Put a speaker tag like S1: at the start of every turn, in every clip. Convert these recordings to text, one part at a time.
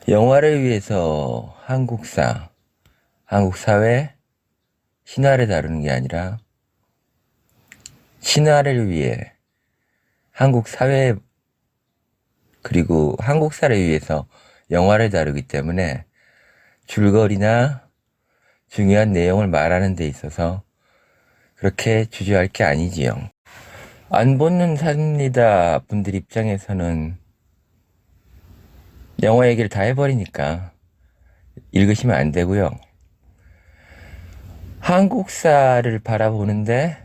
S1: 영화를 위해서 한국사, 한국 사회, 신화를 다루는 게 아니라 신화를 위해 한국 사회 그리고 한국사를 위해서 영화를 다루기 때문에 줄거리나 중요한 내용을 말하는 데 있어서 그렇게 주저할 게 아니지요. 안 보는 삽니다 분들 입장에서는 영화 얘기를 다 해버리니까 읽으시면 안 되고요. 한국사를 바라보는데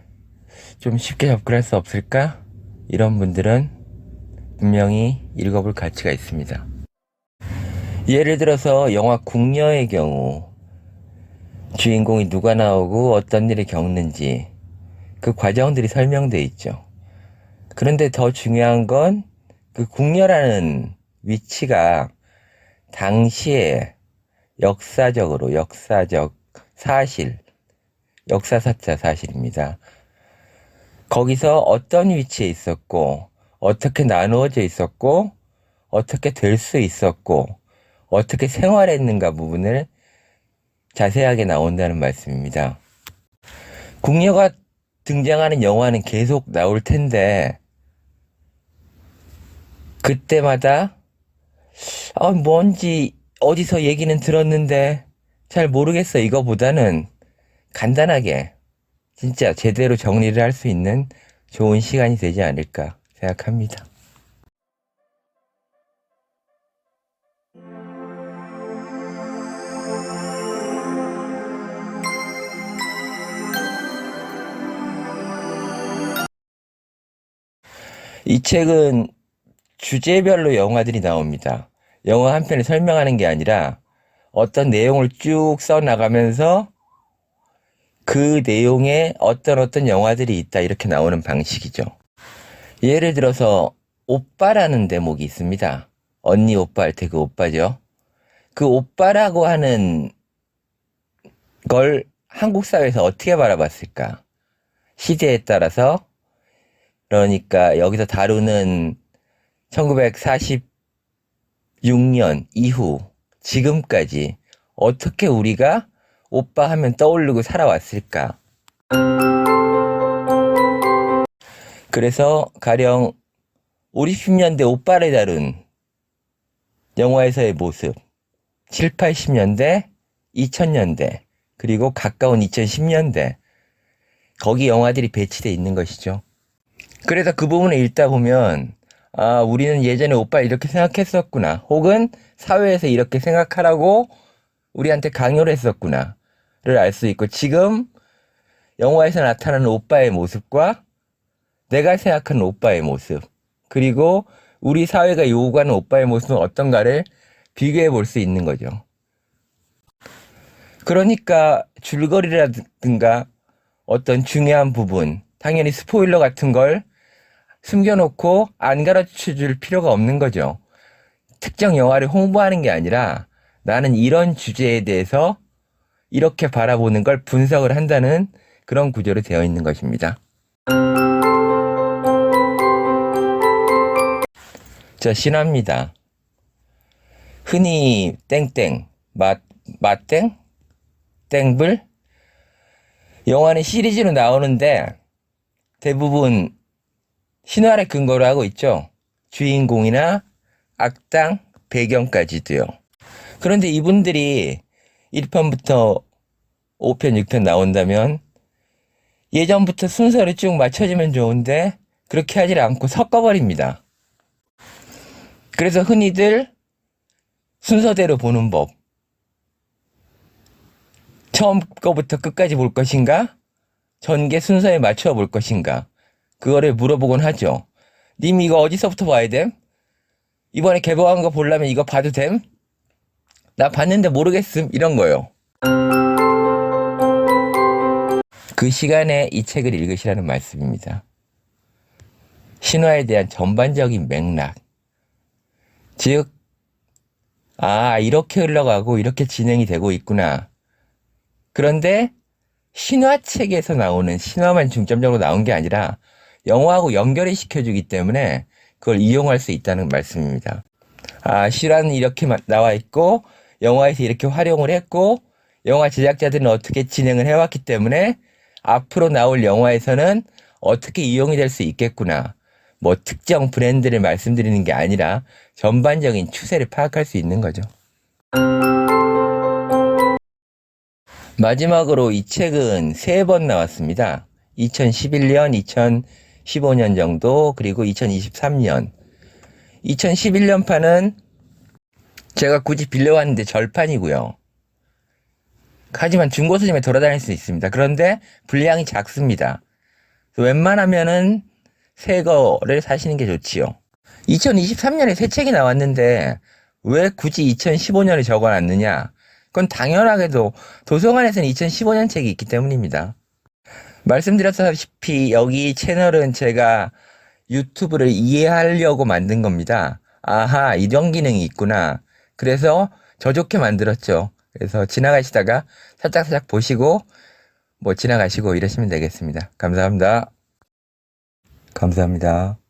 S1: 좀 쉽게 접근할 수 없을까? 이런 분들은 분명히 읽어볼 가치가 있습니다. 예를 들어서 영화 궁녀의 경우 주인공이 누가 나오고 어떤 일을 겪는지 그 과정들이 설명되어 있죠. 그런데 더 중요한 건 그 궁녀라는 위치가 당시에 역사적 사실, 역사사차 사실입니다. 거기서 어떤 위치에 있었고, 어떻게 나누어져 있었고, 어떻게 될 수 있었고, 어떻게 생활했는가 부분을 자세하게 나온다는 말씀입니다. 궁녀가 등장하는 영화는 계속 나올 텐데, 그때마다, 뭔지 어디서 얘기는 들었는데 잘 모르겠어 이거보다는 간단하게 진짜 제대로 정리를 할 수 있는 좋은 시간이 되지 않을까 생각합니다. 이 책은 주제별로 영화들이 나옵니다. 영화 한 편을 설명하는 게 아니라 어떤 내용을 쭉 써나가면서 그 내용에 어떤 영화들이 있다 이렇게 나오는 방식이죠. 예를 들어서 오빠라는 대목이 있습니다. 언니 오빠 할 때 그 오빠죠. 그 오빠라고 하는 걸 한국 사회에서 어떻게 바라봤을까? 시대에 따라서 그러니까 여기서 다루는 1946년 이후 지금까지 어떻게 우리가 오빠 하면 떠오르고 살아왔을까? 그래서 가령 5, 60년대 오빠를 다룬 영화에서의 모습, 7, 80년대, 2000년대, 그리고 가까운 2010년대, 거기 영화들이 배치되어 있는 것이죠. 그래서 그 부분을 읽다 보면, 우리는 예전에 오빠 이렇게 생각했었구나. 혹은 사회에서 이렇게 생각하라고 우리한테 강요를 했었구나를 알 수 있고, 지금 영화에서 나타나는 오빠의 모습과 내가 생각하는 오빠의 모습, 그리고 우리 사회가 요구하는 오빠의 모습은 어떤가를 비교해 볼 수 있는 거죠. 그러니까 줄거리라든가 어떤 중요한 부분, 당연히 스포일러 같은 걸 숨겨놓고 안 가르쳐 줄 필요가 없는 거죠. 특정 영화를 홍보하는 게 아니라 나는 이런 주제에 대해서 이렇게 바라보는 걸 분석을 한다는 그런 구조로 되어 있는 것입니다. 자, 신화입니다. 흔히 땡땡, 맛땡, 땡불 영화는 시리즈로 나오는데 대부분 신화를 근거로 하고 있죠. 주인공이나 악당, 배경까지도요. 그런데 이분들이 1편부터 5편, 6편 나온다면 예전부터 순서를 쭉 맞춰주면 좋은데 그렇게 하질 않고 섞어버립니다. 그래서 흔히들 순서대로 보는 법. 처음 거부터 끝까지 볼 것인가? 전개 순서에 맞춰 볼 것인가? 그거를 물어보곤 하죠. 님 이거 어디서부터 봐야 됨? 이번에 개봉한 거 보려면 이거 봐도 됨? 나 봤는데 모르겠음 이런 거요. 그 시간에 이 책을 읽으시라는 말씀입니다. 신화에 대한 전반적인 맥락. 즉, 이렇게 흘러가고 이렇게 진행이 되고 있구나. 그런데 신화책에서 나오는 신화만 중점적으로 나온 게 아니라 영화하고 연결을 시켜주기 때문에 그걸 이용할 수 있다는 말씀입니다. 아, 실화는 이렇게 나와 있고, 영화에서 이렇게 활용을 했고, 영화 제작자들은 어떻게 진행을 해왔기 때문에 앞으로 나올 영화에서는 어떻게 이용이 될 수 있겠구나. 뭐 특정 브랜드를 말씀드리는 게 아니라 전반적인 추세를 파악할 수 있는 거죠. 마지막으로 이 책은 3번 나왔습니다. 2011년, 2015년 정도, 그리고 2023년. 2011년판은 제가 굳이 빌려왔는데 절판이고요. 하지만 중고 서점에 돌아다닐 수 있습니다. 그런데 분량이 작습니다. 웬만하면은 새 거를 사시는 게 좋지요. 2023년에 새 책이 나왔는데 왜 굳이 2015년에 적어놨느냐? 그건 당연하게도 도서관에서는 2015년 책이 있기 때문입니다. 말씀드렸다시피 여기 채널은 제가 유튜브를 이해하려고 만든 겁니다. 아하, 이런 기능이 있구나. 그래서 저 좋게 만들었죠. 그래서 지나가시다가 살짝살짝 보시고 뭐 지나가시고 이러시면 되겠습니다. 감사합니다. 감사합니다.